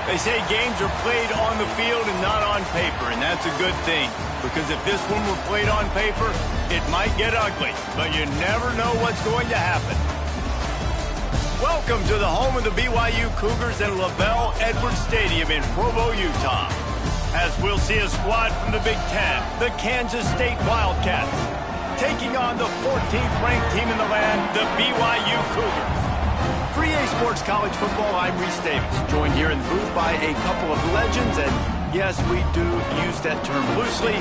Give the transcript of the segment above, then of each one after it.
They say games are played on the field and not on paper, and that's a good thing. Because if this one were played on paper, it might get ugly. But you never know what's going to happen. Welcome to the home of the BYU Cougars and LaBelle Edwards Stadium in Provo, Utah. As we'll see a squad from the Big Ten, the Kansas State Wildcats, taking on the 14th ranked team in the land, the BYU Cougars. For EA Sports College Football, I'm Reese Davis, joined here in the booth by a couple of legends, and yes, we do use that term loosely.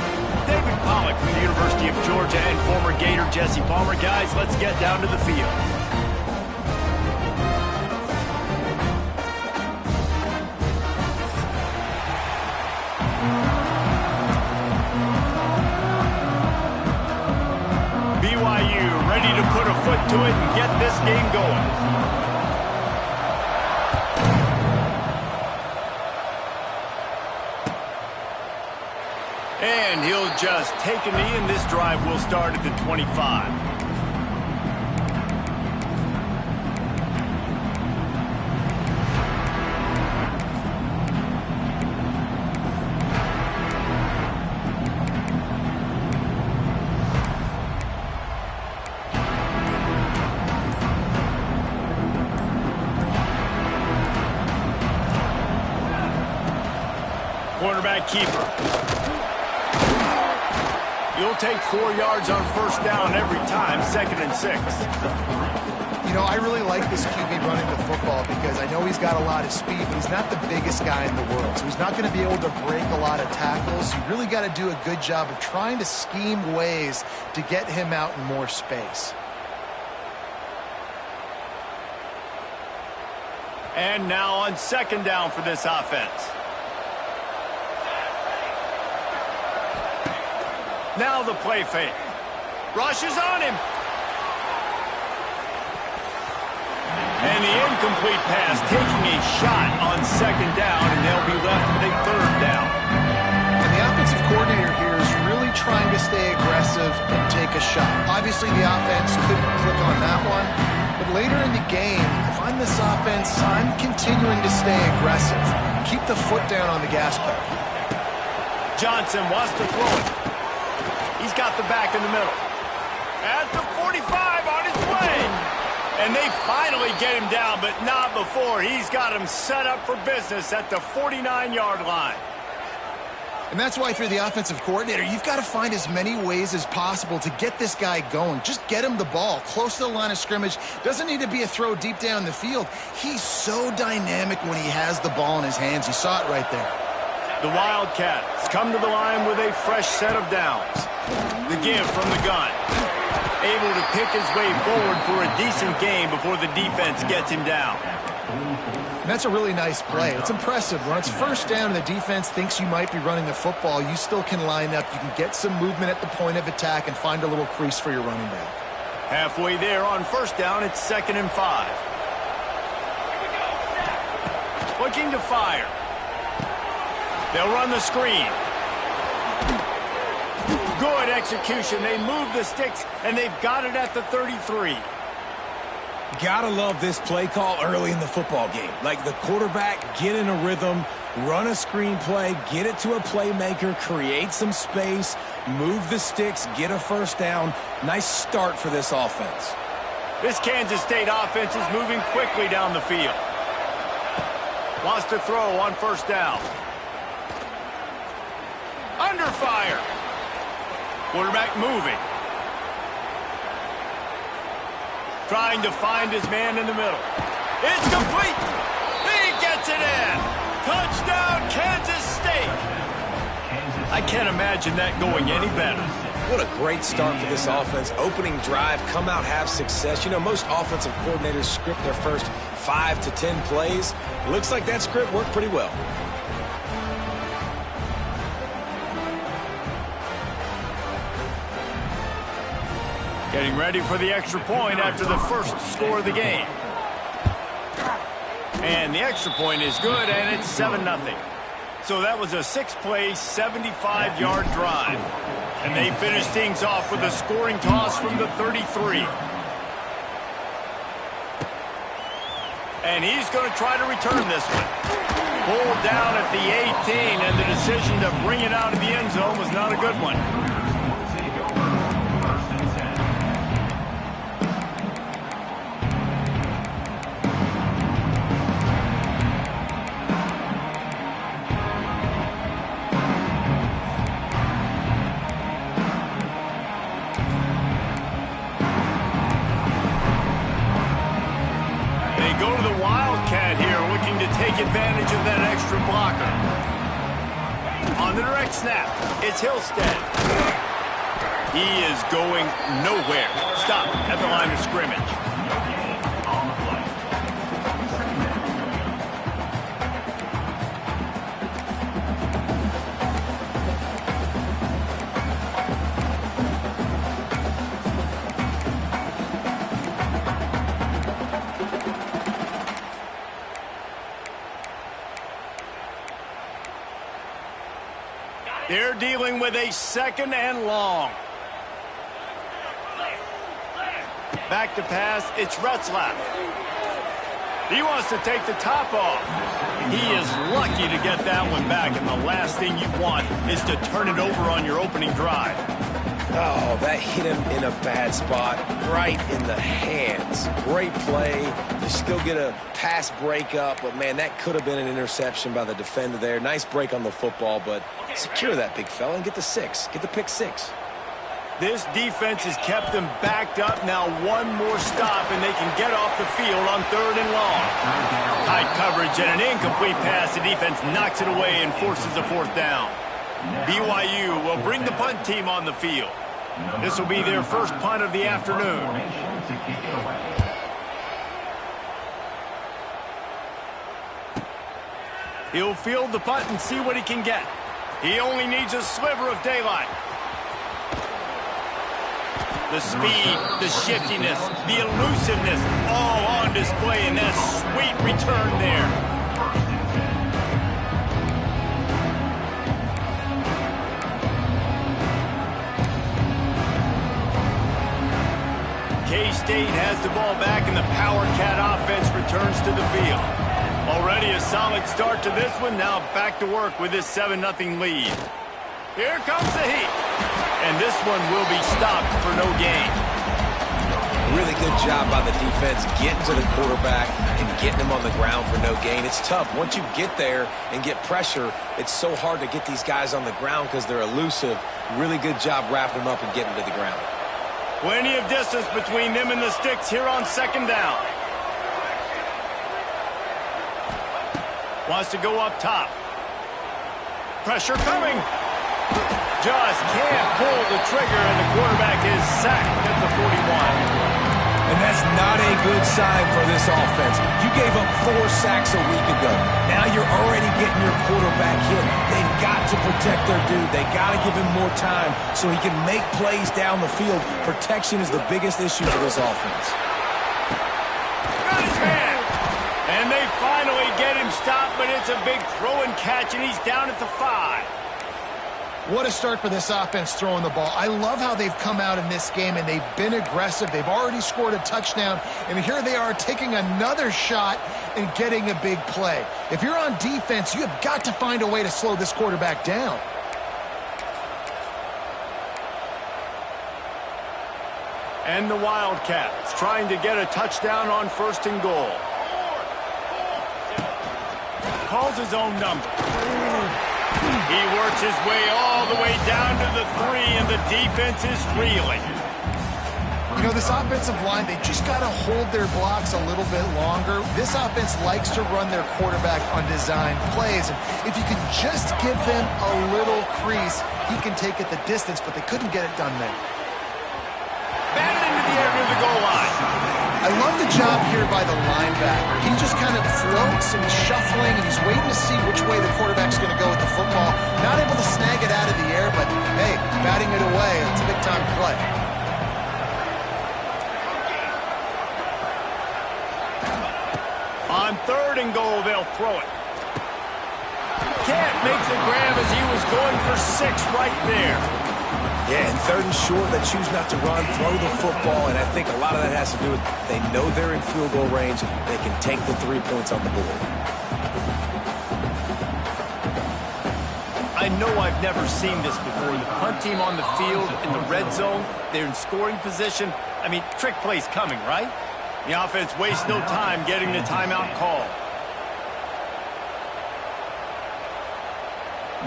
David Pollack from the University of Georgia and former Gator Jesse Palmer. Guys, let's get down to the field. BYU ready to put a foot to it and get this game going. And he'll just take a knee, and this drive will start at the 25. Quarterback keeper. You'll take 4 yards on first down every time, 2nd and 6. You know, I really like this QB running the football because I know he's got a lot of speed, but he's not the biggest guy in the world. So he's not going to be able to break a lot of tackles. You really got to do a good job of trying to scheme ways to get him out in more space. And now on 2nd down for this offense. Now the play fake. Rush is on him. And the incomplete pass, taking a shot on 2nd down, and they'll be left with a 3rd down. And the offensive coordinator here is really trying to stay aggressive and take a shot. Obviously, the offense couldn't click on that one. But later in the game, if I'm this offense, I'm continuing to stay aggressive. Keep the foot down on the gas pedal. Johnson wants to throw it. He's got the back in the middle. At the 45, on his way. And they finally get him down, but not before. He's got him set up for business at the 49-yard line. And that's why, if you're the offensive coordinator, you've got to find as many ways as possible to get this guy going. Just get him the ball close to the line of scrimmage. Doesn't need to be a throw deep down the field. He's so dynamic when he has the ball in his hands. You saw it right there. The Wildcats come to the line with a fresh set of downs. The give from the gun. Able to pick his way forward for a decent game before the defense gets him down. And that's a really nice play. It's impressive. When it's 1st down and the defense thinks you might be running the football, you still can line up. You can get some movement at the point of attack and find a little crease for your running back. Halfway there on 1st down, it's 2nd and 5. Looking to fire. They'll run the screen. Good execution. They move the sticks, and they've got it at the 33. Gotta love this play call early in the football game. Like the quarterback, get in a rhythm, run a screen play, get it to a playmaker, create some space, move the sticks, get a 1st down. Nice start for this offense. This Kansas State offense is moving quickly down the field. Wants to throw on 1st down. Under fire. Quarterback moving. Trying to find his man in the middle. It's complete. He gets it in. Touchdown, Kansas State. I can't imagine that going any better. What a great start for this offense. Opening drive, come out, have success. You know, most offensive coordinators script their first 5 to 10 plays. Looks like that script worked pretty well. Getting ready for the extra point after the first score of the game. And the extra point is good, and it's 7-0. So that was a 6-play, 75-yard drive. And they finish things off with a scoring toss from the 33. And he's going to try to return this one. Pulled down at the 18, and the decision to bring it out of the end zone was not a good one. Advantage of that extra blocker. On the direct snap, it's Hillstead. He is going nowhere. Stop at the line of scrimmage. They're dealing with a 2nd and long. Back to pass, it's Retzlaff. He wants to take the top off. He is lucky to get that one back, and the last thing you want is to turn it over on your opening drive. Oh, that hit him in a bad spot, right in the hands. Great play. You still get a pass breakup, but, man, that could have been an interception by the defender there. Nice break on the football, but secure that big fella and get the 6. Get the pick 6. This defense has kept them backed up. Now one more stop, and they can get off the field on 3rd and long. Tight coverage and an incomplete pass. The defense knocks it away and forces a 4th down. BYU will bring the punt team on the field. This will be their first punt of the afternoon. He'll field the punt and see what he can get. He only needs a sliver of daylight. The speed, the shiftiness, the elusiveness, all on display in that sweet return there. K-State has the ball back, and the Power Cat offense returns to the field. Already a solid start to this one. Now back to work with this 7-0 lead. Here comes the heat. And this one will be stopped for no gain. Really good job by the defense getting to the quarterback and getting him on the ground for no gain. It's tough. Once you get there and get pressure, it's so hard to get these guys on the ground because they're elusive. Really good job wrapping them up and getting to the ground. Plenty of distance between them and the sticks here on 2nd down. Wants to go up top. Pressure coming. Just can't pull the trigger, and the quarterback is sacked at the 41. And that's not a good sign for this offense. You gave up 4 sacks a week ago. Now you're already getting your quarterback hit. They've got to protect their dude. They got to give him more time so he can make plays down the field. Protection is the biggest issue for this offense. Got his hand. And they finally get him stopped, but it's a big throw and catch, and he's down at the 5. What a start for this offense throwing the ball. I love how they've come out in this game, and they've been aggressive. They've already scored a touchdown, and here they are taking another shot and getting a big play. If you're on defense, you have got to find a way to slow this quarterback down. And the Wildcats trying to get a touchdown on 1st and goal. Calls his own number. He works his way all the way down to the 3, and the defense is reeling. You know, this offensive line, they just got to hold their blocks a little bit longer. This offense likes to run their quarterback on design plays. And if you can just give them a little crease, he can take it the distance, but they couldn't get it done there. Batted into the air near the goal line. I love the job here by the linebacker. He just kind of floats and he's shuffling and he's waiting to see which way the quarterback's going to go with the football. Not able to snag it out of the air, but hey, batting it away, it's a big time play. On 3rd and goal, they'll throw it. Can't make the grab as he was going for 6 right there. Yeah, and third and short, they choose not to run, throw the football, and I think a lot of that has to do with they know they're in field goal range. They can take the 3 points on the board. I know I've never seen this before. The punt team on the field in the red zone, they're in scoring position. I mean, trick play's coming, right? The offense wastes no time getting the timeout call.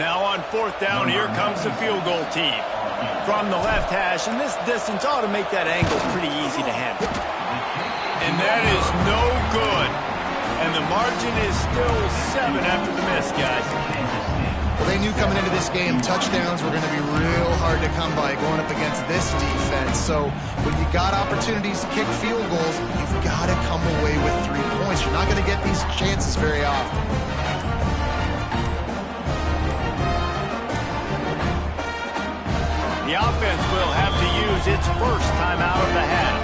Now on fourth down, here comes the field goal team. From the left hash, and this distance ought to make that angle pretty easy to handle. And that is no good. And the margin is still 7 after the miss, guys. Well, they knew coming into this game, touchdowns were going to be real hard to come by going up against this defense. So when you got opportunities to kick field goals, you've got to come away with 3 points. You're not going to get these chances very often. The offense will have to use its first timeout of the half.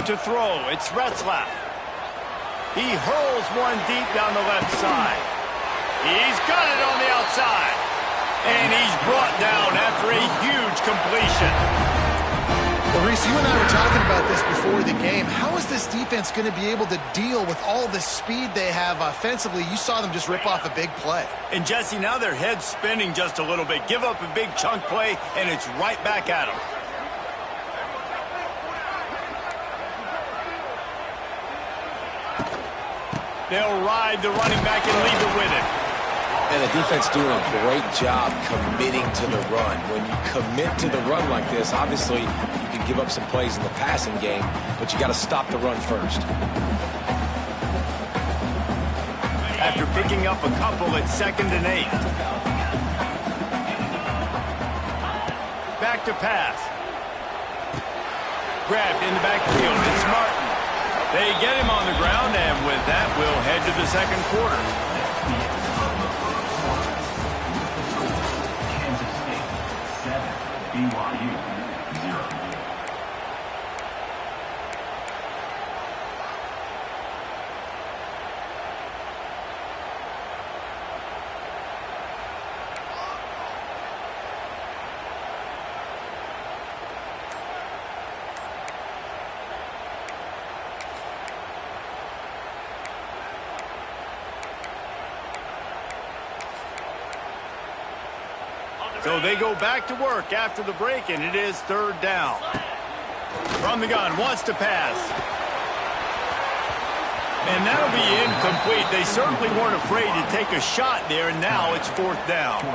To throw, it's Retzlaff. He hurls one deep down the left side. He's got it on the outside. And he's brought down after a huge completion. Well, Reese, you and I were talking about this before the game. How is this defense going to be able to deal with all the speed they have offensively? You saw them just rip off a big play. And, Jesse, now their head's spinning just a little bit. Give up a big chunk play, and it's right back at them. They'll ride the running back and leave it with him. And the defense doing a great job committing to the run. When you commit to the run like this, obviously you can give up some plays in the passing game, but you got to stop the run first. After picking up a couple at 2nd and 8. Back to pass. Grabbed in the backfield. It's Martin. They get him on the ground, and with that, we'll head to the second quarter. BYU 0. So they go back to work after the break, and it is 3rd down. From the gun, wants to pass. And that'll be incomplete. They certainly weren't afraid to take a shot there, and now it's 4th down.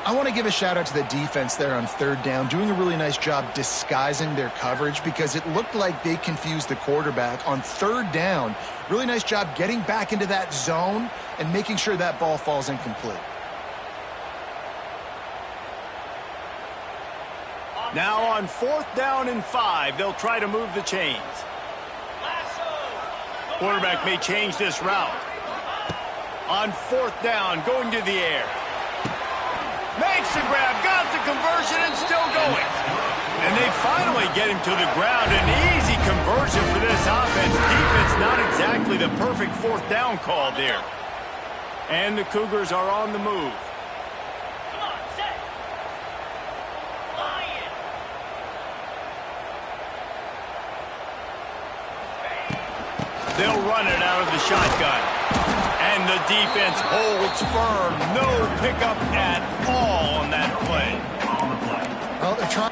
I want to give a shout out to the defense there on 3rd down, doing a really nice job disguising their coverage because it looked like they confused the quarterback on 3rd down. Really nice job getting back into that zone and making sure that ball falls incomplete. Now on 4th down and 5, they'll try to move the chains. Quarterback may change this route. On 4th down, going to the air. Makes the grab, got the conversion, and still going. And they finally get him to the ground. An easy conversion for this offense. Defense not exactly the perfect 4th down call there. And the Cougars are on the move. They'll run it out of the shotgun. And the defense holds firm. No pickup at all on that play. Well, they're trying.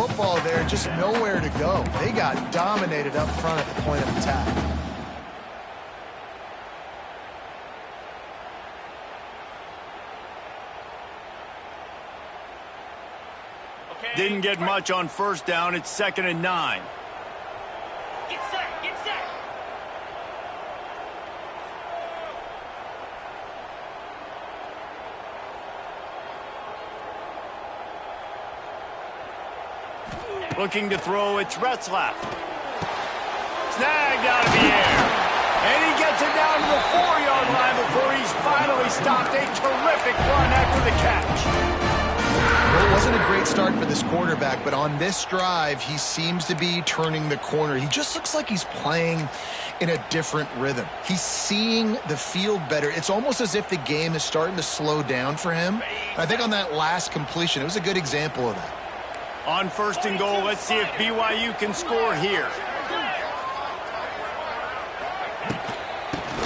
football there, just nowhere to go. They got dominated up front at the point of attack. Didn't get much on first down. It's 2nd and 9. Get set, get set. Looking to throw, it's Retzlaff. Snagged out of the air. And he gets it down to the 4-yard line before he's finally stopped. A terrific run after the catch. Well, it wasn't a great start for this quarterback, but on this drive, he seems to be turning the corner. He just looks like he's playing in a different rhythm. He's seeing the field better. It's almost as if the game is starting to slow down for him. I think on that last completion, it was a good example of that. On 1st and goal, let's see if BYU can score here.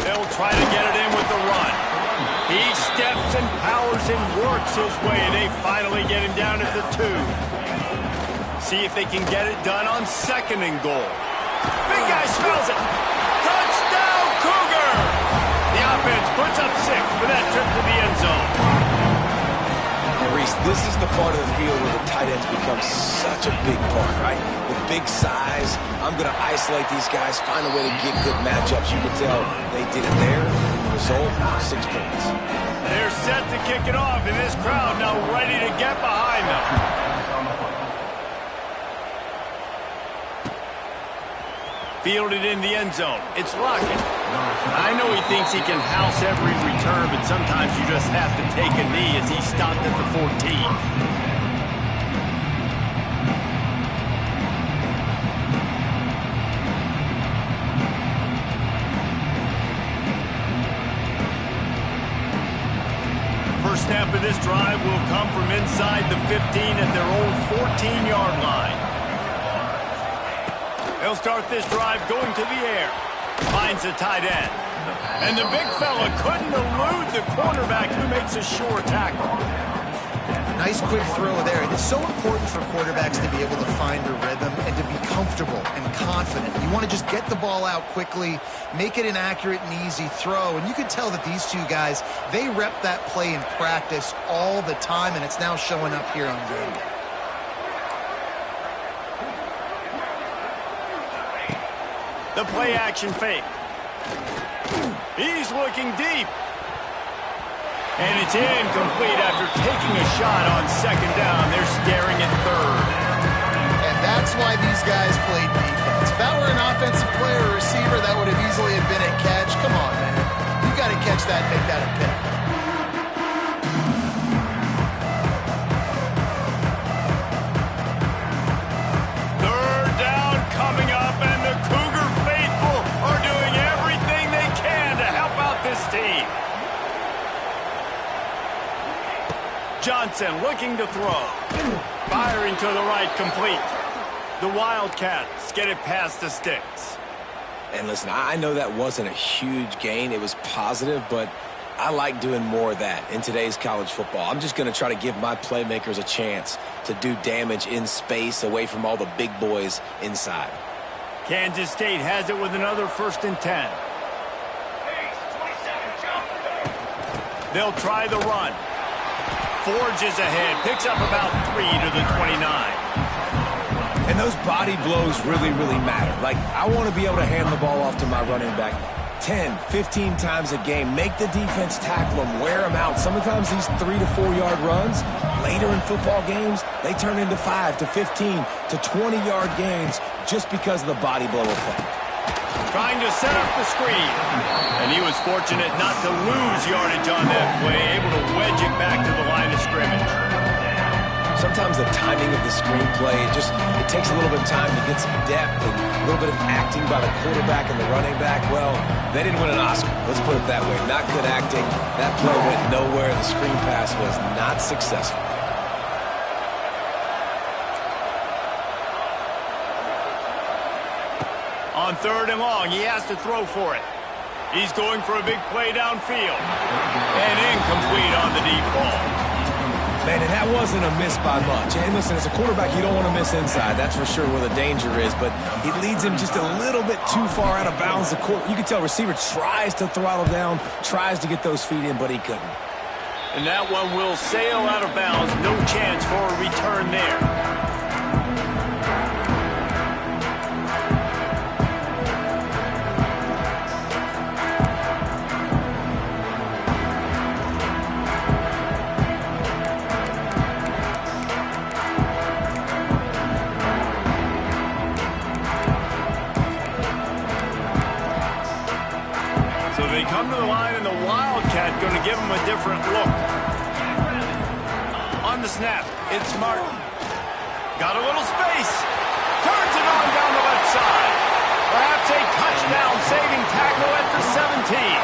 They'll try to get it in with the run. He steps and powers and works his way, and they finally get him down at the 2. See if they can get it done on 2nd and goal. Big guy smells it. Touchdown, Cougar! The offense puts up 6 for that trip to the end zone. And Reese, this is the part of the field where the tight ends become such a big part, right? The big size. I'm going to isolate these guys, find a way to get good matchups. You can tell they did it there. Result, 6 points. They're set to kick it off, and this crowd now ready to get behind them. Fielded in the end zone. It's Lockett. I know he thinks he can house every return, but sometimes you just have to take a knee as he stopped at the 14. First snap of this drive will come from inside the 15 at their own 14-yard line. They'll start this drive going to the air. Finds a tight end. And the big fella couldn't elude the cornerback who makes a sure tackle. Nice quick throw there. It's so important for quarterbacks to be able to find a rhythm and to be comfortable and confident. You want to just get the ball out quickly, make it an accurate and easy throw. And you can tell that these two guys, they rep that play in practice all the time, and it's now showing up here on game. The play action fake. He's looking deep. And it's incomplete after taking a shot on 2nd down. They're staring at 3rd. And that's why these guys played defense. If that were an offensive player or receiver, that would have easily have been a catch. Come on, man. You got to catch that and make that a pick. Third down coming up, and the Cougar faithful are doing everything they can to help out this team. Johnson looking to throw. Firing to the right, complete. The Wildcats get it past the sticks. And listen, I know that wasn't a huge gain. It was positive, but I like doing more of that in today's college football. I'm just going to try to give my playmakers a chance to do damage in space away from all the big boys inside. Kansas State has it with another 1st and 10. They'll try the run. Forges ahead, picks up about 3 to the 29. And those body blows really, really matter. Like, I want to be able to hand the ball off to my running back 10, 15 times a game. Make the defense tackle them, wear them out. Sometimes these 3 to 4 yard runs, later in football games, they turn into 5 to 15 to 20-yard gains just because of the body blow effect. Trying to set up the screen. And he was fortunate not to lose yardage on that play, able to wedge it back to the line of scrimmage. Sometimes the timing of the screenplay, it takes a little bit of time to get some depth and a little bit of acting by the quarterback and the running back. Well, they didn't win an Oscar. Let's put it that way. Not good acting. That play went nowhere. The screen pass was not successful. On 3rd and long, he has to throw for it. He's going for a big play downfield. And incomplete on the deep ball. Man, and that wasn't a miss by much. And listen, as a quarterback, you don't want to miss inside. That's for sure where the danger is. But it leads him just a little bit too far out of bounds. The court, you can tell receiver tries to throttle down, tries to get those feet in, but he couldn't. And that one will sail out of bounds. No chance for a return there. Come to the line, and the Wildcat going to give him a different look. On the snap, it's Martin. Got a little space. Turns it on down the left side. Perhaps a touchdown-saving tackle at the 17.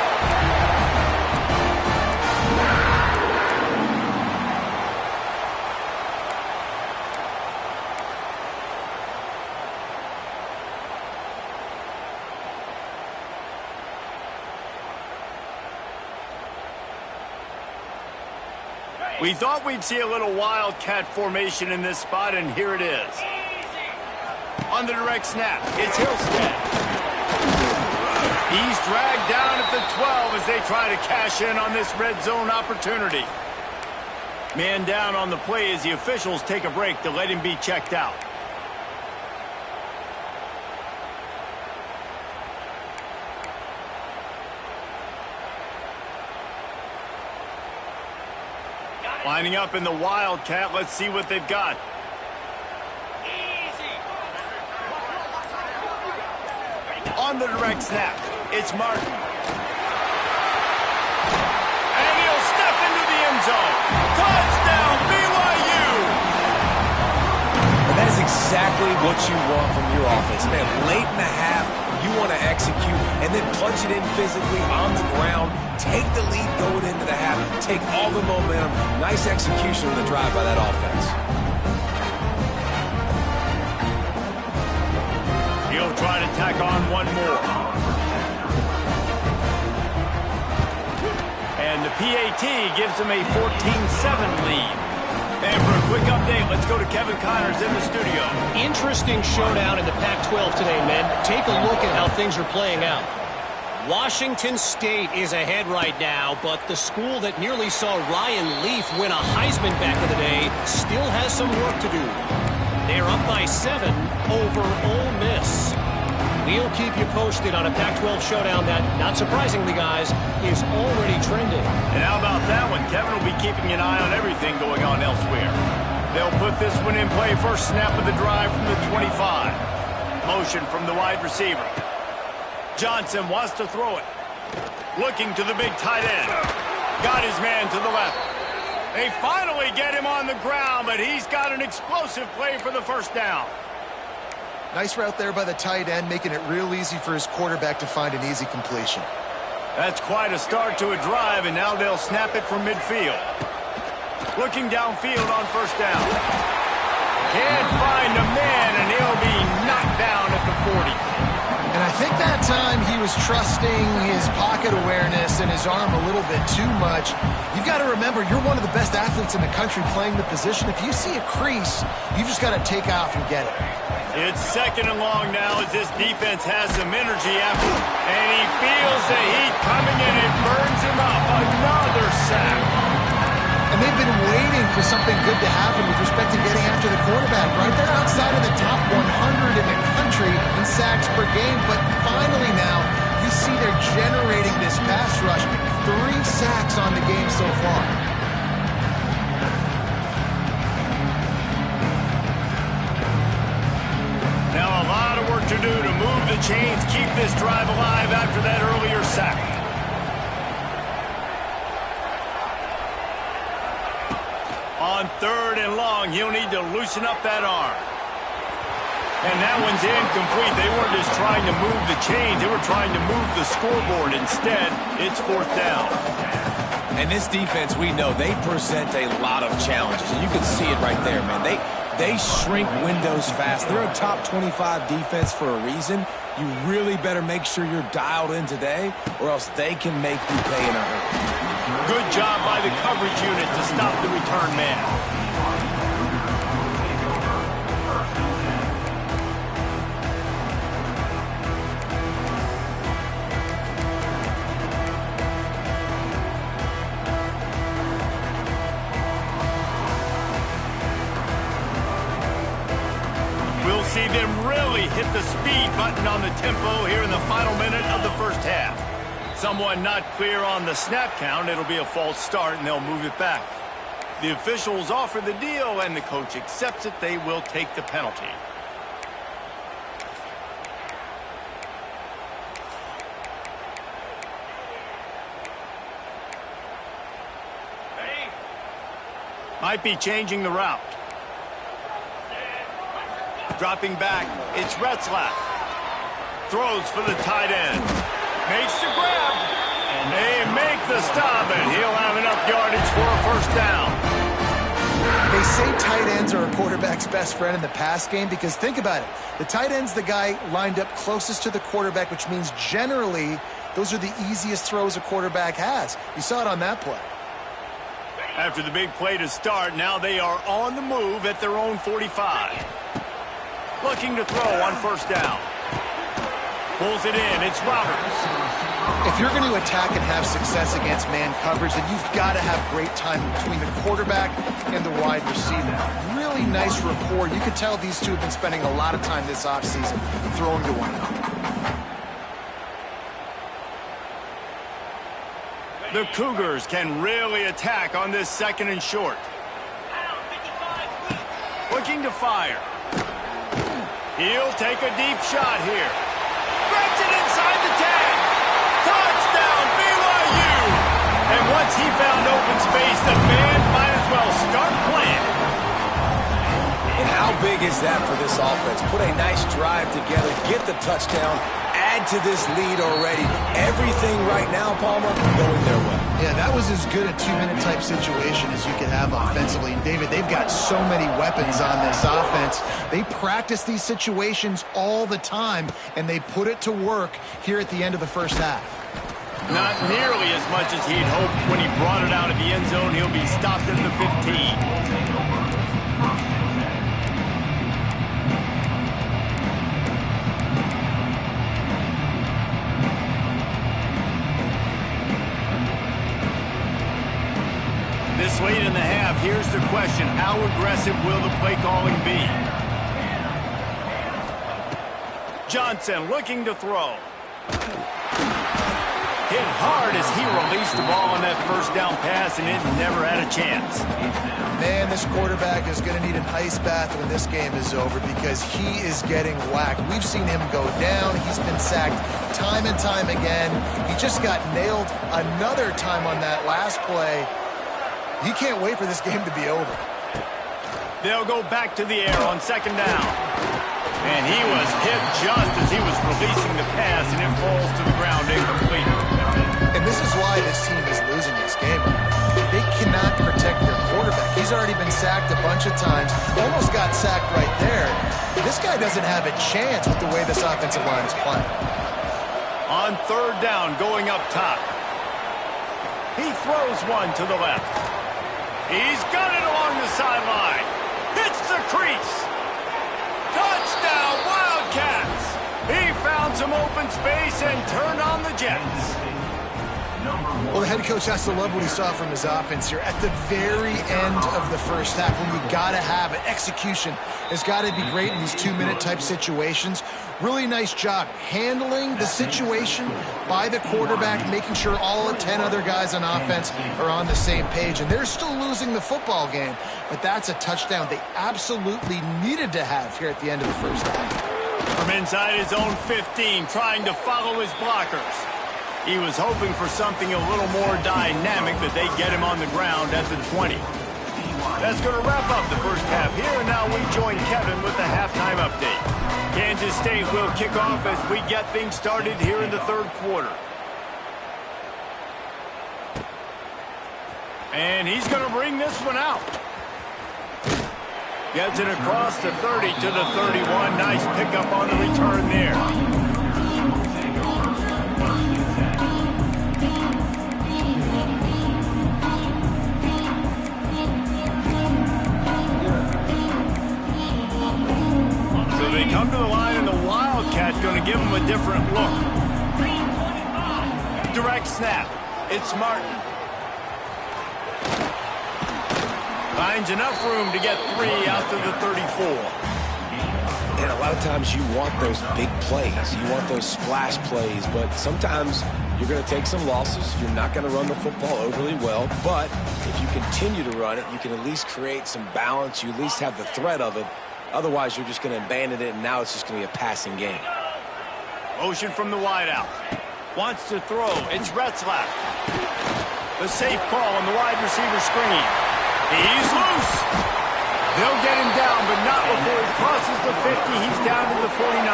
We thought we'd see a little Wildcat formation in this spot, and here it is. On the direct snap, it's Hillstead. He's dragged down at the 12 as they try to cash in on this red zone opportunity. Man down on the play as the officials take a break to let him be checked out. Lining up in the Wildcat. Let's see what they've got. On the direct snap, it's Martin. And he'll step into the end zone. Touchdown, BYU! And that is exactly what you want from your offense. Man, late in the half, you want to execute and then punch it in physically on the ground. Take the lead going into the half. Take all the momentum. Nice execution of the drive by that offense. He'll try to tack on one more. And the PAT gives him a 14-7 lead. And for a quick update, let's go to Kevin Connors in the studio. Interesting showdown in the Pac-12 today, men. Take a look at how things are playing out. Washington State is ahead right now, but the school that nearly saw Ryan Leaf win a Heisman back in the day still has some work to do. They're up by 7 over Ole Miss. We'll keep you posted on a Pac-12 showdown that, not surprisingly, guys, is already trending. And how about that one? Kevin will be keeping an eye on everything going on elsewhere. They'll put this one in play. First snap of the drive from the 25. Motion from the wide receiver. Johnson wants to throw it. Looking to the big tight end. Got his man to the left. They finally get him on the ground, but he's got an explosive play for the first down. Nice route there by the tight end, making it real easy for his quarterback to find an easy completion. That's quite a start to a drive, and now they'll snap it from midfield. Looking downfield on first down. Can't find a man, and he'll be knocked down at the 40. And I think that time he was trusting his pocket awareness and his arm a little bit too much. You've got to remember, you're one of the best athletes in the country playing the position. If you see a crease, you've just got to take off and get it. It's second and long now as this defense has some energy after, and he feels the heat coming in. It burns him up. Another sack. And they've been waiting for something good to happen with respect to getting after the quarterback. Right there outside of the top 100 in the country in sacks per game. But finally now, you see they're generating this pass rush. 3 sacks on the game so far. Now a lot of work to do to move the chains, keep this drive alive after that earlier sack. On third and long, he'll need to loosen up that arm. And that one's incomplete. They weren't just trying to move the chains. They were trying to move the scoreboard. Instead, it's fourth down. And this defense, we know, they present a lot of challenges. And you can see it right there, man. They shrink windows fast. They're a top 25 defense for a reason. You really better make sure you're dialed in today, or else they can make you pay in a hurry. Good job by the coverage unit to stop the return man. We'll see them really hit the speed button on the tempo here in the final minute of the first half. Someone not clear on the snap count. It'll be a false start, and they'll move it back. The officials offer the deal, and the coach accepts it. They will take the penalty. Might be changing the route. Dropping back, it's Retzlaff. Throws for the tight end. Makes the grab. And they make the stop, and he'll have enough yardage for a first down. They say tight ends are a quarterback's best friend in the pass game because think about it. The tight end's the guy lined up closest to the quarterback, which means generally those are the easiest throws a quarterback has. You saw it on that play. After the big play to start, now they are on the move at their own 45. Looking to throw on first down. Pulls it in. It's Roberts. If you're going to attack and have success against man coverage, then you've got to have great time between the quarterback and the wide receiver. Really nice rapport. You can tell these two have been spending a lot of time this offseason throwing to one another. The Cougars can really attack on this second and short. Looking to fire. He'll take a deep shot here. Threads it inside the 10. Touchdown, BYU! And once he found open space, the band might as well start playing. And how big is that for this offense? Put a nice drive together, get the touchdown, add to this lead already. Everything right now, Palmer, going their way. Yeah, that was as good a two-minute type situation as you could have offensively. And David, they've got so many weapons on this offense. They practice these situations all the time, and they put it to work here at the end of the first half. Not nearly as much as he'd hoped when he brought it out of the end zone. He'll be stopped at the 15. This late in the half, here's the question. How aggressive will the play calling be? Johnson looking to throw. Hit hard as he released the ball on that first down pass, and it never had a chance. Man, this quarterback is going to need an ice bath when this game is over because he is getting whacked. We've seen him go down. He's been sacked time and time again. He just got nailed another time on that last play. He can't wait for this game to be over. They'll go back to the air on second down. And he was hit just as he was releasing the pass, and it falls to the ground incomplete. And this is why this team is losing this game. They cannot protect their quarterback. He's already been sacked a bunch of times, almost got sacked right there. This guy doesn't have a chance with the way this offensive line is playing. On third down, going up top. He throws one to the left. He's got it along the sideline. Hits the crease. Touchdown, Wildcats. He found some open space and turned on the Jets. Well, the head coach has to love what he saw from his offense here at the very end of the first half when you got to have it. Execution has got to be great in these two-minute type situations. Really nice job handling the situation by the quarterback, making sure all 10 other guys on offense are on the same page. And they're still losing the football game, but that's a touchdown they absolutely needed to have here at the end of the first half. From inside his own 15, trying to follow his blockers. He was hoping for something a little more dynamic, but they get him on the ground at the 20. That's going to wrap up the first half here, and now we join Kevin with the halftime update. Kansas State will kick off as we get things started here in the third quarter. And he's going to bring this one out. Gets it across the 30 to the 31. Nice pickup on the return there. come to the line, and the Wildcat going to give him a different look. Direct snap. It's Martin. Finds enough room to get 3 out to the 34. And a lot of times you want those big plays. You want those splash plays, but sometimes you're going to take some losses. You're not going to run the football overly well, but if you continue to run it, you can at least create some balance. You at least have the threat of it. Otherwise, you're just going to abandon it, and now it's just going to be a passing game. Motion from the wideout. Wants to throw. It's Retzlaff. The safe call on the wide receiver screen. He's loose. They'll get him down, but not before he crosses the 50. He's down to the 49.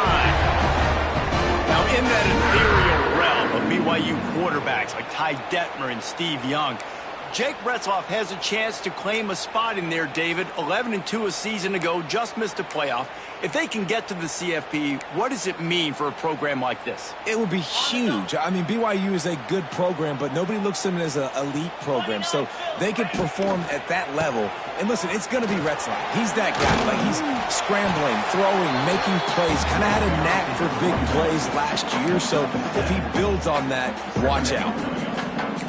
Now, in that ethereal realm of BYU quarterbacks like Ty Detmer and Steve Young, Jake Retzlaff has a chance to claim a spot in there, David. 11-2 a season ago, just missed a playoff. If they can get to the CFP, what does it mean for a program like this? It would be huge. I mean, BYU is a good program, but nobody looks at them as an elite program. So they could perform at that level. And listen, it's going to be Retzlaff. He's that guy. Like, he's scrambling, throwing, making plays. Kind of had a knack for big plays last year. So if he builds on that, watch out.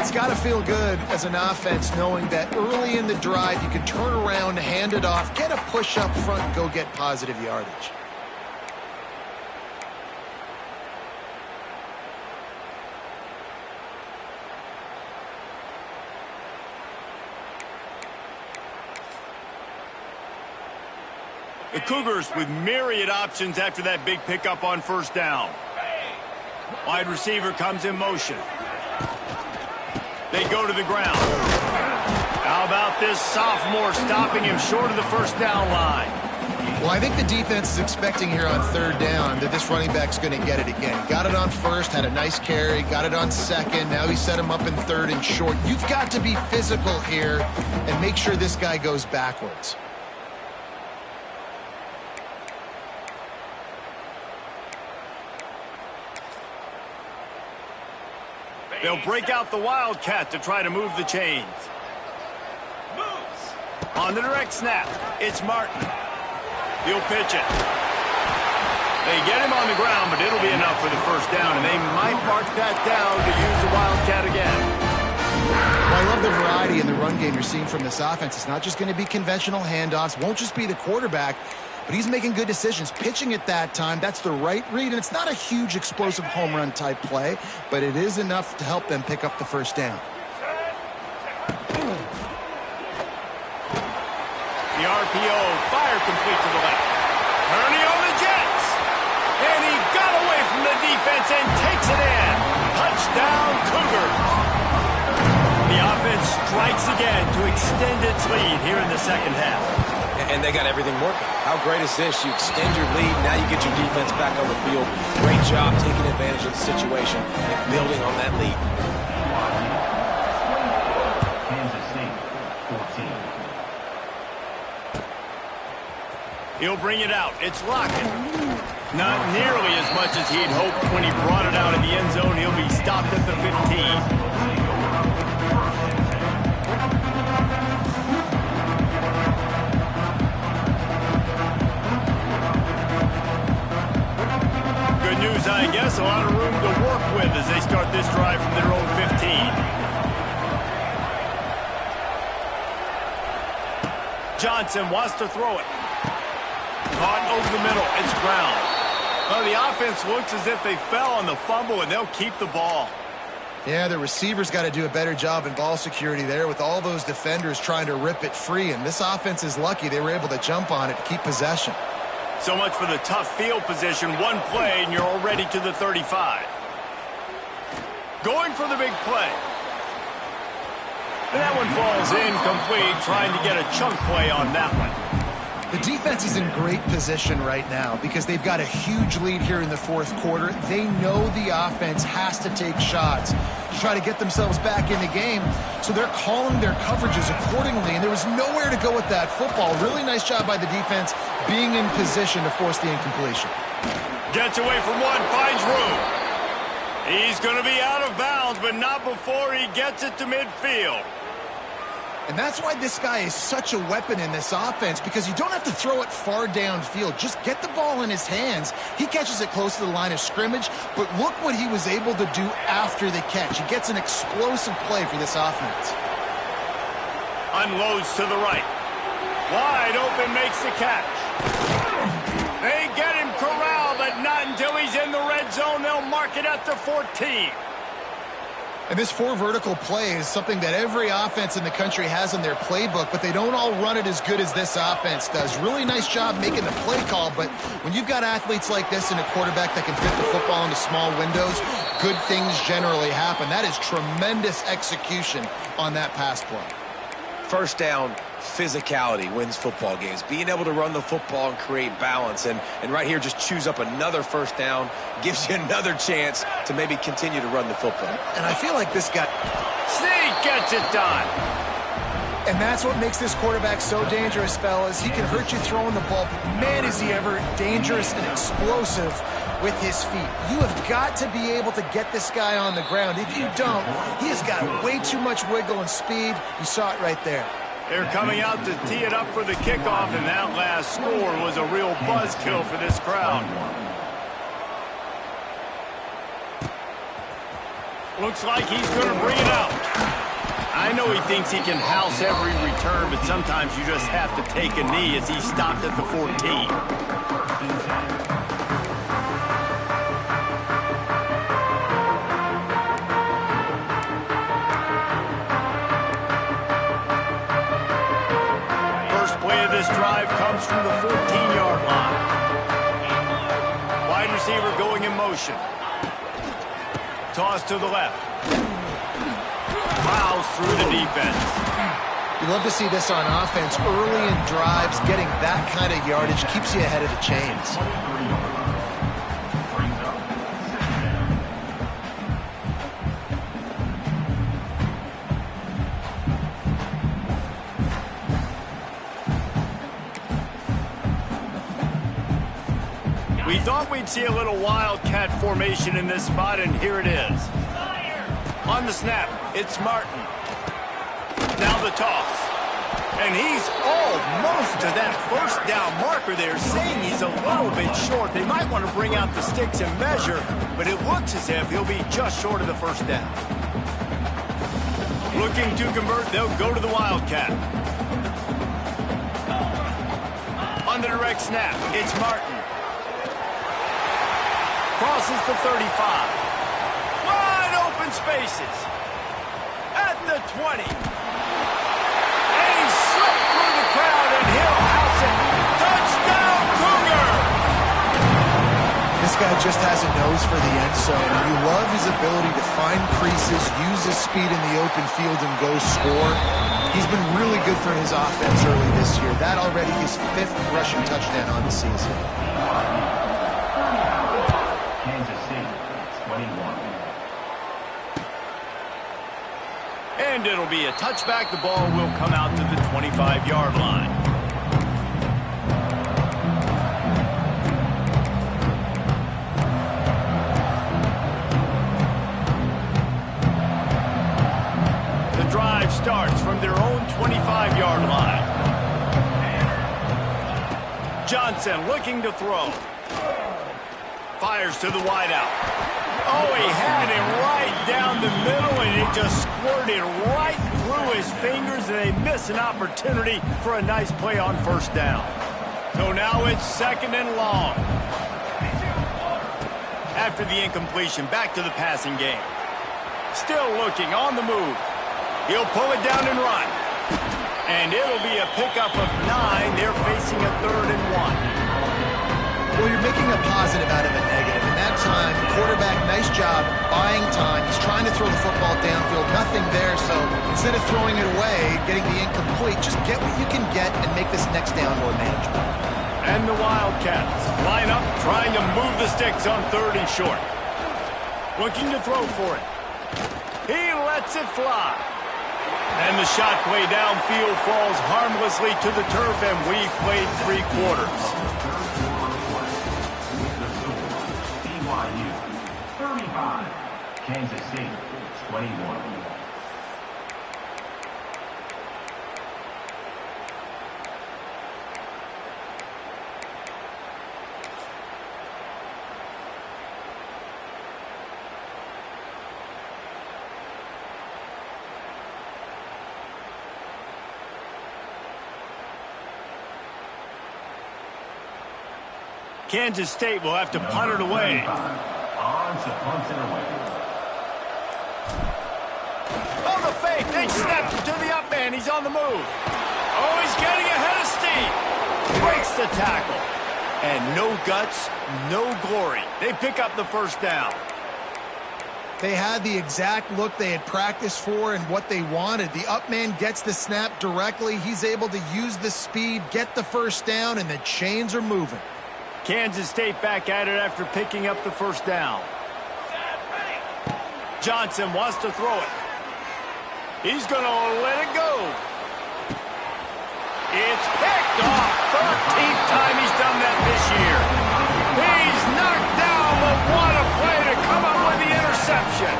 It's got to feel good as an offense knowing that early in the drive you can turn around, hand it off, get a push up front, and go get positive yardage. The Cougars with myriad options after that big pickup on first down. Wide receiver comes in motion. They go to the ground. How about this sophomore stopping him short of the first down line? Well, I think the defense is expecting here on third down that this running back's going to get it again. Got it on first, had a nice carry, got it on second. Now he set him up in third and short. You've got to be physical here and make sure this guy goes backwards. They'll break out the Wildcat to try to move the chains. On the direct snap, it's Martin. He'll pitch it. They get him on the ground, but it'll be enough for the first down, and they might mark that down to use the Wildcat again. Well, I love the variety in the run game you're seeing from this offense. It's not just going to be conventional handoffs. Won't just be the quarterback, but he's making good decisions. Pitching at that time, that's the right read, and it's not a huge explosive home run type play, but it is enough to help them pick up the first down. The RPO, fire complete to the left. Hurney on the Jets. And he got away from the defense and takes it in. Touchdown, Cougars. The offense strikes again to extend its lead here in the second half. And they got everything working. How great is this? You extend your lead, now you get your defense back on the field. Great job taking advantage of the situation and building on that lead. Kansas State, 14. He'll bring it out. It's Lockett. Not nearly as much as he'd hoped when he brought it out of the end zone. He'll be stopped at the 15. Good news, I guess. A lot of room to work with as they start this drive from their own 15. Johnson wants to throw it. Caught over the middle. It's Brown. Well, the offense looks as if they fell on the fumble, and they'll keep the ball. Yeah, the receivers got to do a better job in ball security there with all those defenders trying to rip it free, and this offense is lucky they were able to jump on it to keep possession. So much for the tough field position. One play, and you're already to the 35. Going for the big play. And that one falls incomplete, trying to get a chunk play on that one. The defense is in great position right now because they've got a huge lead here in the fourth quarter. They know the offense has to take shots to try to get themselves back in the game, so they're calling their coverages accordingly, and there was nowhere to go with that football. Really nice job by the defense being in position to force the incompletion. Gets away from one, finds room. He's going to be out of bounds, but not before he gets it to midfield. And that's why this guy is such a weapon in this offense, because you don't have to throw it far downfield. Just get the ball in his hands. He catches it close to the line of scrimmage, but look what he was able to do after the catch. He gets an explosive play for this offense. Unloads to the right. Wide open, makes the catch. They get him corralled, but not until he's in the red zone. They'll mark it at the 14. And this 4 vertical play is something that every offense in the country has in their playbook, but they don't all run it as good as this offense does. Really nice job making the play call, but when you've got athletes like this and a quarterback that can fit the football into small windows, good things generally happen. That is tremendous execution on that pass play. First down, physicality wins football games. Being able to run the football and create balance. And right here, just choose up another first down, gives you another chance to maybe continue to run the football. And I feel like this guy... Sneak gets it done. And that's what makes this quarterback so dangerous, fellas. He can hurt you throwing the ball, but man, is he ever dangerous and explosive with his feet. You have got to be able to get this guy on the ground. If you don't, he has got way too much wiggle and speed. You saw it right there. They're coming out to tee it up for the kickoff, and that last score was a real buzzkill for this crowd. Looks like he's going to bring it out. I know he thinks he can house every return, but sometimes you just have to take a knee as he stopped at the 14. Drive comes from the 14-yard line. Wide receiver going in motion. Toss to the left. Plows through the defense. You love to see this on offense. Early in drives, getting that kind of yardage keeps you ahead of the chains. We thought we'd see a little wildcat formation in this spot, and here it is. On the snap, it's Martin. Now the toss. And he's almost to that first down marker there, saying he's a little bit short. They might want to bring out the sticks and measure, but it looks as if he'll be just short of the first down. Looking to convert, they'll go to the wildcat. On the direct snap, it's Martin. Crosses the 35. Wide open spaces. At the 20. And he slipped through the crowd, and he'll house it. Touchdown, Cougar! This guy just has a nose for the end zone, and you love his ability to find creases, use his speed in the open field, and go score. He's been really good for his offense early this year. That already his 5th rushing touchdown on the season. And it'll be a touchback. The ball will come out to the 25-yard line. The drive starts from their own 25-yard line. Johnson looking to throw. Fires to the wideout. Oh, he had him right down the middle, and it just squirted right through his fingers, and they miss an opportunity for a nice play on first down. So now it's 2nd and long. After the incompletion, back to the passing game. Still looking on the move. He'll pull it down and run. And it'll be a pickup of 9. They're facing a 3rd and 1. Well, you're making a positive out of a negative. In that time, quarterback, nice job buying time. He's trying to throw the football downfield. Nothing there, so instead of throwing it away, getting the incomplete, just get what you can get and make this next down more manageable. And the Wildcats line up, trying to move the sticks on 3rd and short. Looking to throw for it. He lets it fly. And the shot play downfield falls harmlessly to the turf, and we've played 3 quarters. BYU 35, Kansas State 21. Kansas State will have to punt it away. On to punt it away. On the fake, they snapped it to the up man. He's on the move. Oh, he's getting ahead of steam. Breaks the tackle. And no guts, no glory. They pick up the first down. They had the exact look they had practiced for and what they wanted. The up man gets the snap directly. He's able to use the speed, get the first down, and the chains are moving. Kansas State back at it after picking up the first down. Johnson wants to throw it. He's going to let it go. It's picked off. 13th time he's done that this year. He's knocked down, but what a play to come up with the interception.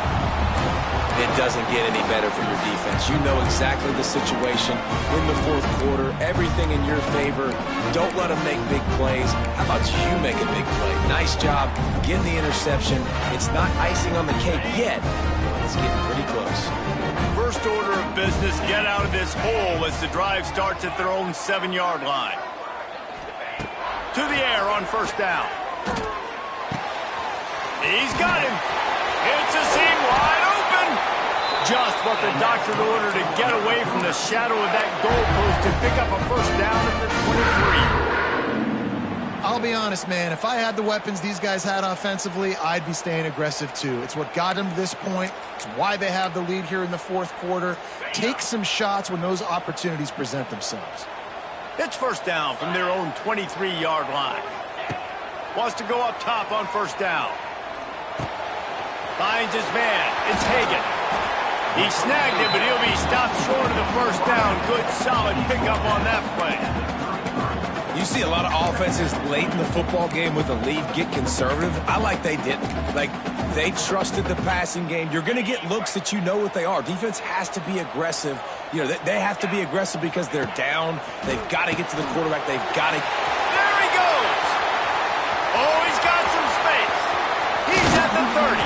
It doesn't get any better for your defense. You know exactly the situation in the fourth quarter. Everything in your favor. Don't let them make big plays. How about you make a big play? Nice job getting the interception. It's not icing on the cake yet, but it's getting pretty close. First order of business, get out of this hole as the drive starts at their own 7-yard line. To the air on first down. He's got him. It's a seam wide open. Just what the doctor ordered to get away from the shadow of that goalpost and pick up a first down at the 23. I'll be honest, man. If I had the weapons these guys had offensively, I'd be staying aggressive too. It's what got them to this point. It's why they have the lead here in the fourth quarter. Take some shots when those opportunities present themselves. It's first down from their own 23-yard line. Wants to go up top on first down. Finds his man. It's Hagan. He snagged it, but he'll be stopped short of the first down. Good, solid pickup on that play. You see a lot of offenses late in the football game with a lead get conservative. I like they didn't. Like, they trusted the passing game. You're going to get looks that you know what they are. Defense has to be aggressive. You know, they have to be aggressive because they're down. They've got to get to the quarterback. They've got to. There he goes. Oh, he's got some space. He's at the 30.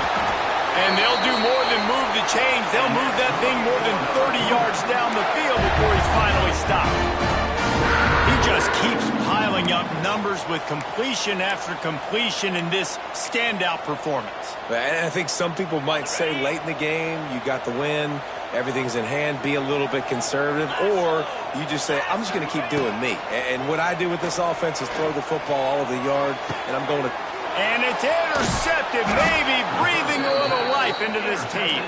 And they'll do more than move the chains. They'll move that thing more than 30 yards down the field before he's finally stopped. He just keeps piling up numbers with completion after completion in this standout performance. And I think some people might say late in the game, you got the win, everything's in hand, be a little bit conservative, or you just say, I'm just going to keep doing me. And what I do with this offense is throw the football all over the yard, and I'm going to... And it's intercepted, maybe breathing a little life into this team.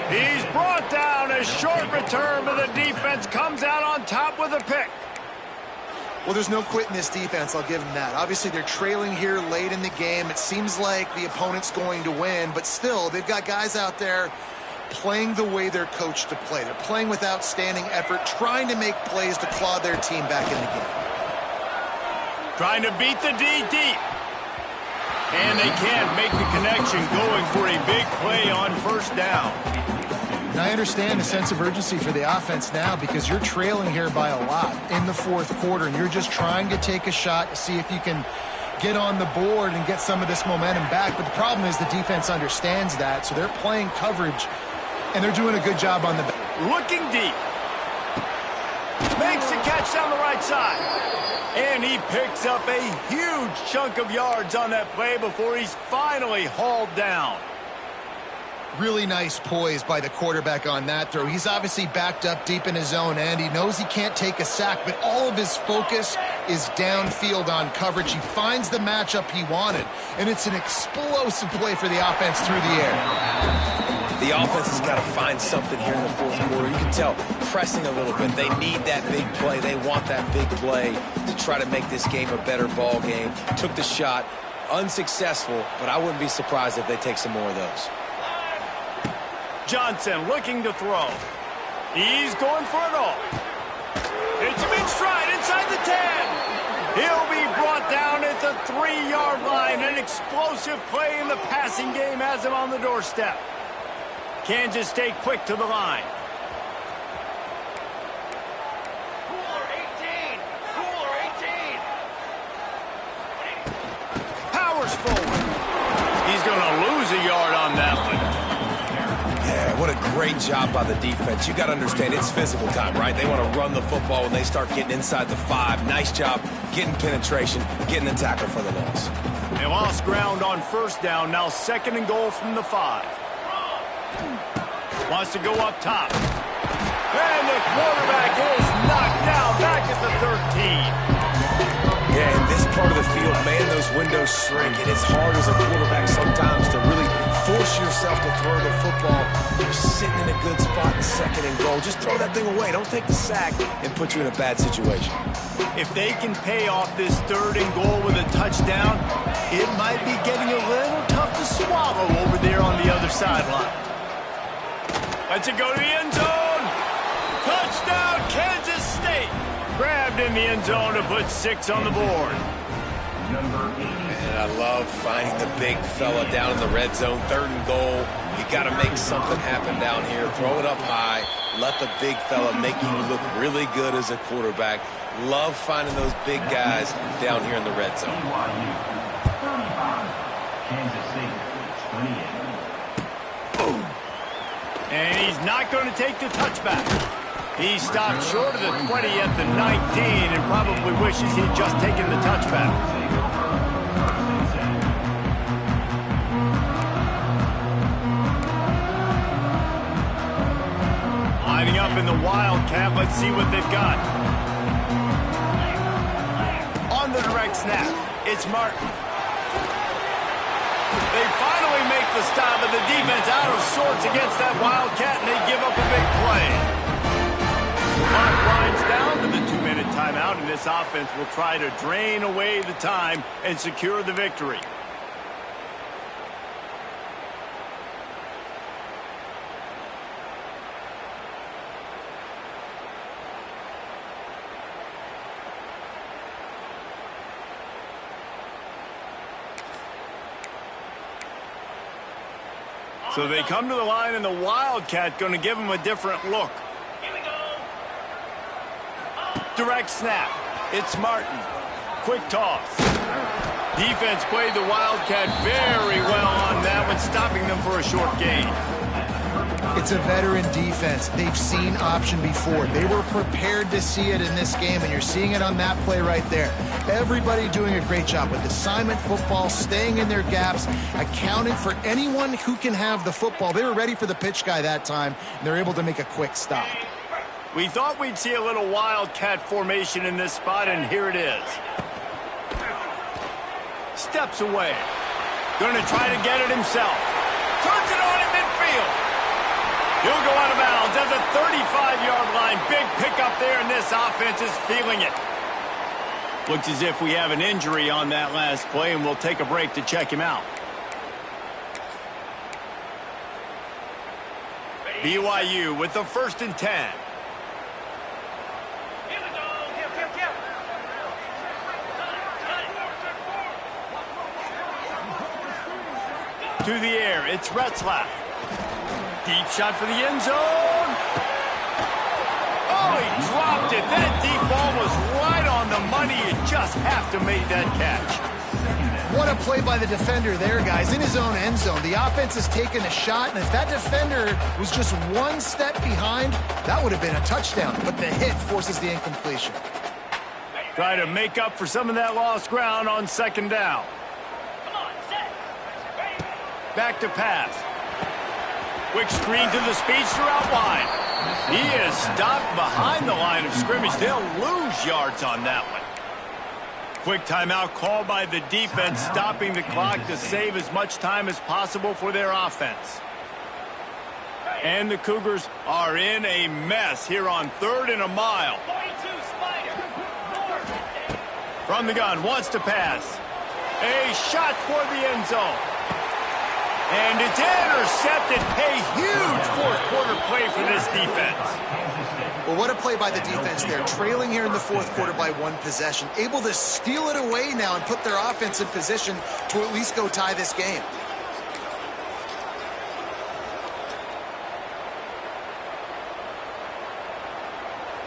He's brought down a short return, but the defense comes out on top with a pick. Well, there's no quitting this defense. I'll give them that. Obviously, they're trailing here late in the game. It seems like the opponent's going to win, but still, they've got guys out there playing the way they're coached to play. They're playing with outstanding effort, trying to make plays to claw their team back in the game. Trying to beat the D deep. And they can't make the connection, going for a big play on first down. And I understand the sense of urgency for the offense now because you're trailing here by a lot in the fourth quarter, and you're just trying to take a shot to see if you can get on the board and get some of this momentum back. But the problem is the defense understands that, so they're playing coverage, and they're doing a good job on the back. Looking deep. Makes a catch down the right side. And he picks up a huge chunk of yards on that play before he's finally hauled down. Really nice poise by the quarterback on that throw. He's obviously backed up deep in his own end. He knows he can't take a sack, but all of his focus is downfield on coverage. He finds the matchup he wanted, and it's an explosive play for the offense through the air. The offense has got to find something here in the fourth quarter. You can tell pressing a little bit. They need that big play. They want that big play to try to make this game a better ball game. Took the shot, unsuccessful, but I wouldn't be surprised if they take some more of those. Johnson looking to throw. He's going for it all. It's a big stride inside the 10. He'll be brought down at the 3-yard line. An explosive play in the passing game has him on the doorstep. Kansas State quick to the line. Cooler 18. Cooler 18. Powers forward. He's going to lose a yard on that one. Yeah, What a great job by the defense. You got to understand, it's physical time, right? They want to run the football when they start getting inside the 5. Nice job getting penetration, getting the tackle for the loss. They lost ground on first down. Now 2nd and goal from the 5. Wants to go up top. And the quarterback is knocked down back at the 13. Yeah, in this part of the field, man, those windows shrink. It is hard as a quarterback sometimes to really force yourself to throw the football. You're sitting in a good spot in 2nd and goal. Just throw that thing away. Don't take the sack and put you in a bad situation. If they can pay off this 3rd and goal with a touchdown, it might be getting a little tough to swallow over there on the other sideline. Let's it go to the end zone. Touchdown, Kansas State. Grabbed in the end zone to put 6 on the board. And I love finding the big fella down in the red zone. 3rd and goal. You got to make something happen down here. Throw it up high. Let the big fella make you look really good as a quarterback. Love finding those big guys down here in the red zone. Kansas State, 28. And he's not going to take the touchback. He stopped short of the 20 at the 19 and probably wishes he'd just taken the touchback. Lining up in the Wildcat, let's see what they've got. On the direct snap, it's Martin. They finally make the stop, but the defense out of sorts against that Wildcat, and they give up a big play. Clock winds down to the 2-minute timeout, and this offense will try to drain away the time and secure the victory. So they come to the line, and the Wildcat going to give them a different look. Direct snap. It's Martin. Quick toss. Defense played the Wildcat very well on that one, stopping them for a short gain. It's a veteran defense. They've seen option before. They were prepared to see it in this game, and you're seeing it on that play right there. Everybody doing a great job with assignment football, staying in their gaps, accounting for anyone who can have the football. They were ready for the pitch guy that time, and they're able to make a quick stop. We thought we'd see a little Wildcat formation in this spot, and here it is. Steps away. Going to try to get it himself. Turns it on at midfield. He'll go out of bounds at the 35-yard line. Big pickup there, and this offense is feeling it. Looks as if we have an injury on that last play, and we'll take a break to check him out. BYU with the 1st and 10. To the air, it's Retzlaff. Deep shot for the end zone. Oh, he dropped it. That deep ball was right on the money. You just have to make that catch. What a play by the defender there, guys. In his own end zone. The offense has taken a shot, and if that defender was just one step behind, that would have been a touchdown. But the hit forces the incompletion. Try to make up for some of that lost ground on 2nd down. Back to pass. Quick screen to the speedster out wide. He is stopped behind the line of scrimmage. They'll lose yards on that one. Quick timeout called by the defense, stopping the clock to save as much time as possible for their offense. And the Cougars are in a mess here on 3rd and a mile. From the gun, wants to pass. A shot toward the end zone. And it's intercepted. A huge 4th-quarter play for this defense. Well, what a play by the defense there. Trailing here in the 4th quarter by 1 possession. Able to steal it away now and put their offense in position to at least go tie this game.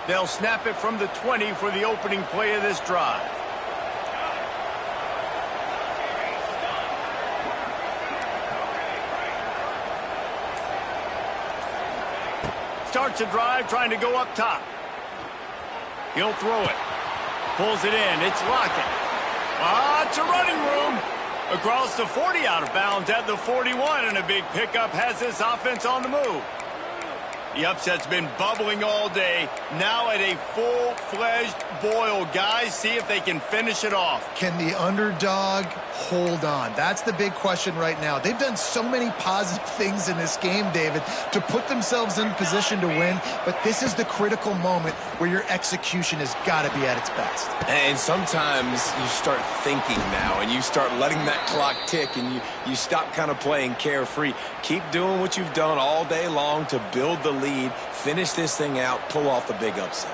They'll snap it from the 20 for the opening play of this drive. starts a drive trying to go up top. He'll throw it. Pulls it in. It's Lockett. It's a running room. Across the 40, out of bounds at the 41, and a big pickup has this offense on the move. The upset's been bubbling all day. Now at a full-fledged boil. Guys, see if they can finish it off. Can the underdog hold on? That's the big question right now. They've done so many positive things in this game, David, to put themselves in position to win, but this is the critical moment where your execution has got to be at its best. And sometimes you start thinking now, and you start letting that clock tick, and you stop kind of playing carefree. Keep doing what you've done all day long to build the lead, finish this thing out, pull off the big upset.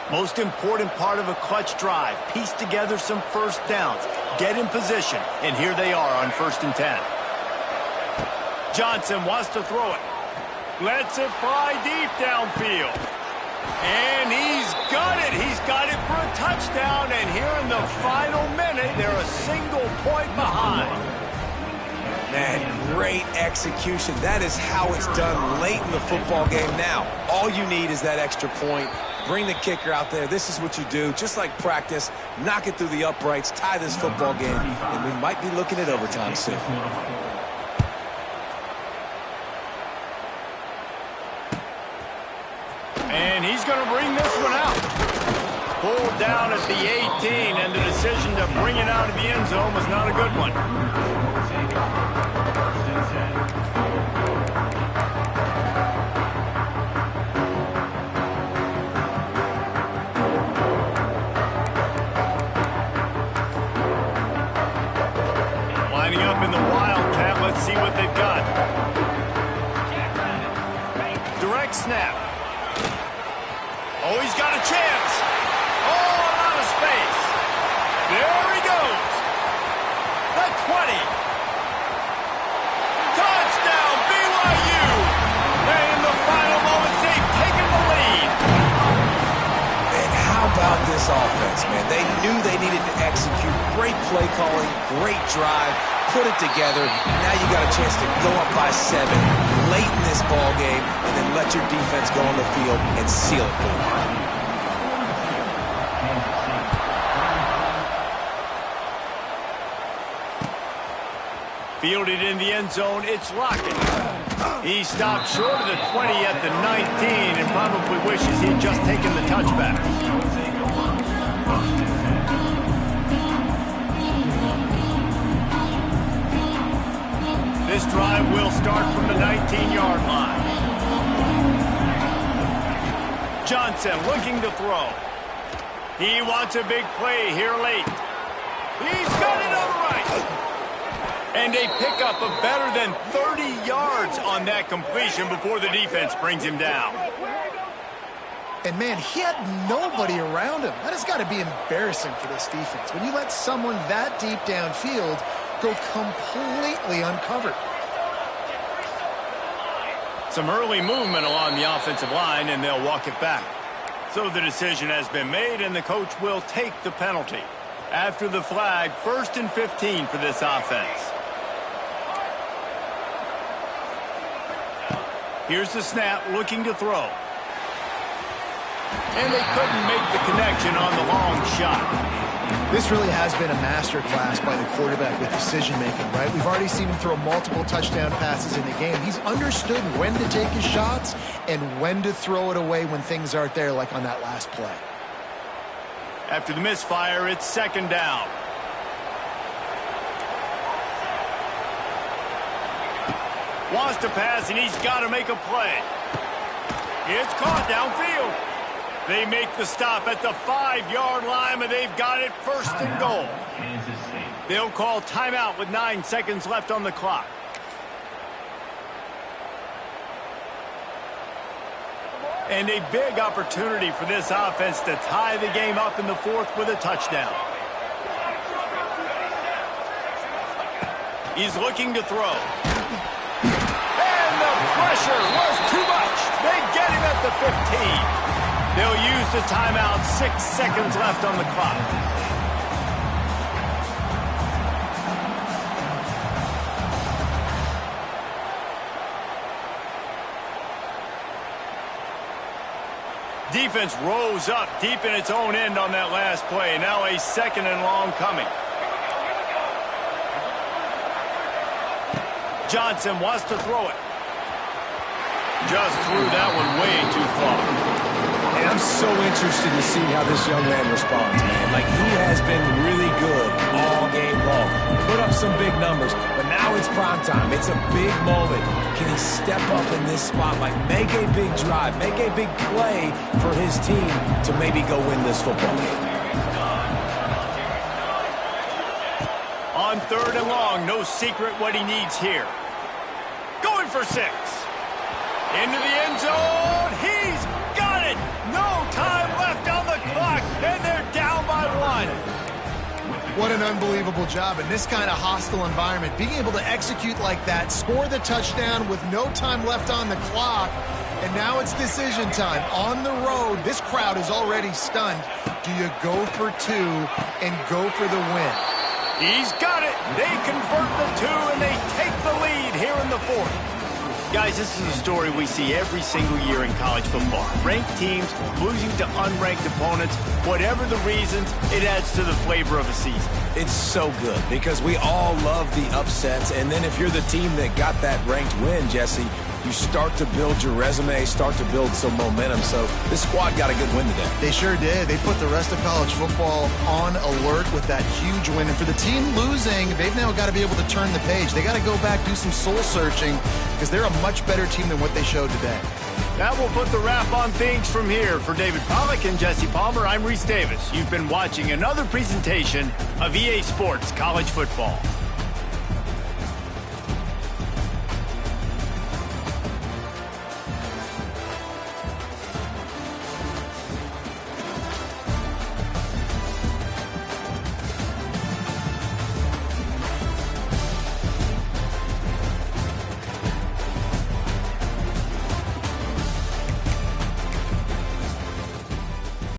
Most important part of a clutch drive, piece together some first downs, get in position, and here they are on 1st and 10. Johnson wants to throw it. Lets it fly deep downfield. And he's got it. He's got it for a touchdown, and here in the final minute, they're a single point behind. Man, great execution. That is how it's done late in the football game. Now, all you need is that extra point. Bring the kicker out there. This is what you do. Just like practice, knock it through the uprights, tie this football game, and we might be looking at overtime soon. And he's going to bring this one out. Pulled down at the 18, and the decision to bring it out of the end zone was not a good one. Lining up in the Wildcat. Let's see what they've got. Direct snap. Oh, he's got a chance. Oh, out of space. There he goes. The 20. Touchdown, BYU. And in the final moments, they've taken the lead. And how about this offense, man? They knew they needed to execute. Great play calling, great drive, put it together. Now you got a chance to go up by 7 late in this ball game, and then let your defense go on the field and seal it for them. Fielded in the end zone, it's Lockett. He stopped short of the 20 at the 19 and probably wishes he'd just taken the touchback. This drive will start from the 19-yard line. Johnson looking to throw. He wants a big play here late. He's got it on the right. And a pickup of better than 30 yards on that completion before the defense brings him down. And, man, he had nobody around him. That has got to be embarrassing for this defense. When you let someone that deep downfield go completely uncovered. Some early movement along the offensive line, and they'll walk it back. So the decision has been made, and the coach will take the penalty. After the flag, 1st and 15 for this offense. Here's the snap, looking to throw. And they couldn't make the connection on the long shot. This really has been a master class by the quarterback with decision-making, right? We've already seen him throw multiple touchdown passes in the game. He's understood when to take his shots and when to throw it away when things aren't there, like on that last play. After the misfire, it's 2nd down. Wants to pass, and he's got to make a play. It's caught downfield. They make the stop at the 5-yard line, and they've got it 1st and goal. They'll call timeout with 9 seconds left on the clock. And a big opportunity for this offense to tie the game up in the 4th with a touchdown. He's looking to throw. And the pressure was too much. They get him at the 15. They'll use the timeout. 6 seconds left on the clock. defense rose up deep in its own end on that last play. Now a 2nd and long coming. Johnson wants to throw it. Just threw that one way too far. And I'm so interested to see how this young man responds, man. Like, he has been really good all game long. Put up some big numbers, but now it's prime time. It's a big moment. Can he step up in this spotlight, make a big drive, make a big play for his team to maybe go win this football game? On 3rd and long, no secret what he needs here. Going for 6. Into the end zone. He's got it. No time left on the clock, and they're down by 1. What an unbelievable job in this kind of hostile environment. Being able to execute like that, score the touchdown with no time left on the clock, and now it's decision time. On the road, this crowd is already stunned. Do you go for 2 and go for the win? He's got it. They convert the 2, and they take the lead here in the 4th. Guys, this is a story we see every single year in college football. Ranked teams losing to unranked opponents. Whatever the reasons, it adds to the flavor of a season. It's so good because we all love the upsets. And then if you're the team that got that ranked win, Jesse, you start to build your resume, start to build some momentum. So this squad got a good win today. They sure did. They put the rest of college football on alert with that huge win. And for the team losing, they've now got to be able to turn the page. They got to go back, do some soul searching, because they're a much better team than what they showed today. That will put the wrap on things from here. For David Pollack and Jesse Palmer, I'm Reese Davis. You've been watching another presentation of EA Sports College Football.